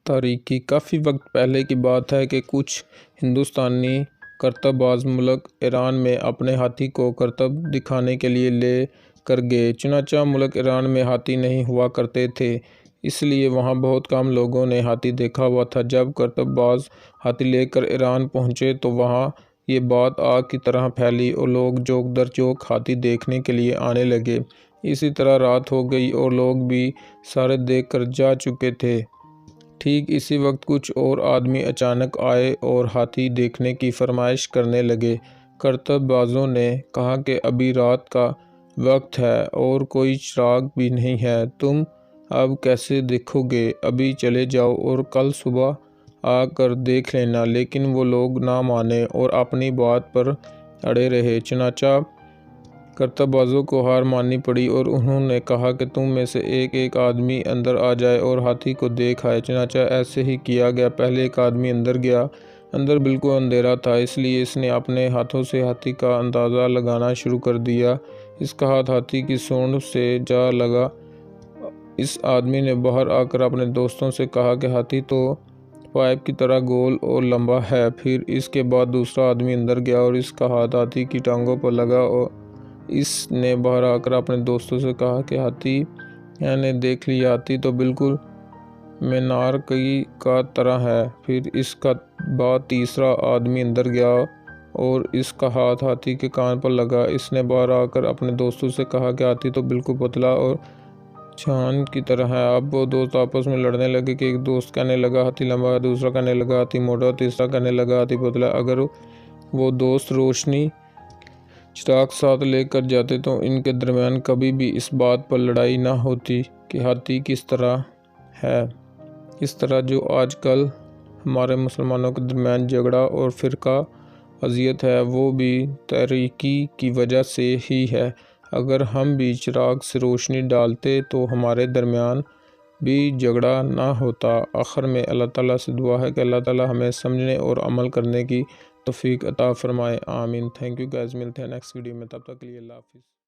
تاریخی کافی وقت پہلے کی بات ہے کہ کچھ ہندوستانی کرتب باز ملک ایران میں اپنے ہاتھی کو کرتب دکھانے کے لیے لے کر گئے۔ چنانچہ ملک ایران میں ہاتھی نہیں ہوا کرتے تھے، اس لیے وہاں بہت کم لوگوں نے ہاتھی دیکھا ہوا تھا۔ جب کرتب باز ہاتھی لے کر ایران پہنچے تو وہاں یہ بات آگ کی طرح پھیلی اور لوگ چوک در چوک ہاتھی دیکھنے کے لیے آنے لگے۔ اسی طرح رات ہو گئی اور لوگ بھی سارے دیکھ کر جا چکے تھے۔ ٹھیک اسی وقت کچھ اور آدمی اچانک آئے اور ہاتھی دیکھنے کی فرمائش کرنے لگے۔ کرتب بازوں نے کہا کہ ابھی رات کا وقت ہے اور کوئی چراغ بھی نہیں ہے، تم اب کیسے دیکھو گے؟ ابھی چلے جاؤ اور کل صبح آ کر دیکھ لینا۔ لیکن وہ لوگ نہ مانے اور اپنی بات پر اڑے رہے۔ چنانچہ کرتب بازوں کو ہار ماننی پڑی اور انہوں نے کہا کہ تم میں سے ایک ایک آدمی اندر آ جائے اور ہاتھی کو دیکھ آئے۔ چنانچہ ایسے ہی کیا گیا۔ پہلے ایک آدمی اندر گیا۔ اندر بالکل اندھیرا تھا، اس لیے اس نے اپنے ہاتھوں سے ہاتھی کا اندازہ لگانا شروع کر دیا۔ اس کا ہاتھ ہاتھی کی سونڈ سے جا لگا۔ اس آدمی نے باہر آ کر اپنے دوستوں سے کہا کہ ہاتھی تو پائپ کی طرح گول اور لمبا ہے۔ پھر اس کے بعد دوسرا آدمی اندر گیا اور اس کا ہاتھ ہاتھی کی ٹانگوں پر لگا اور اس نے باہر آ کر اپنے دوستوں سے کہا کہ ہاتھی میں نے دیکھ لیا، ہاتھی تو بالکل مینار کی کا طرح ہے۔ پھر اس کا بعد تیسرا آدمی اندر گیا اور اس کا ہاتھ ہاتھی کے کان پر لگا۔ اس نے باہر آ کر اپنے دوستوں سے کہا کہ ہاتھی تو بالکل پتلا اور چھان کی طرح ہے۔ اب وہ دوست آپس میں لڑنے لگے کہ ایک دوست کہنے لگا ہاتھی لمبا ہے، دوسرا کہنے لگا ہاتھی موٹا، تیسرا کہنے لگا ہاتھی پتلا ہے۔ اگر وہ دوست روشنی چراغ ساتھ لے کر جاتے تو ان کے درمیان کبھی بھی اس بات پر لڑائی نہ ہوتی کہ ہاتھی کس طرح ہے۔ اس طرح جو آج کل ہمارے مسلمانوں کے درمیان جھگڑا اور فرقہ واریت ہے، وہ بھی تاریکی کی وجہ سے ہی ہے۔ اگر ہم بھی چراغ سے روشنی ڈالتے تو ہمارے درمیان بھی جھگڑا نہ ہوتا۔ آخر میں اللہ تعالیٰ سے دعا ہے کہ اللہ تعالیٰ ہمیں سمجھنے اور عمل کرنے کی توفیق عطا فرمائے، آمین۔ تھینک یو گائز، ملتے ہیں نیکسٹ ویڈیو میں، تب تک کے لیے اللہ حافظ۔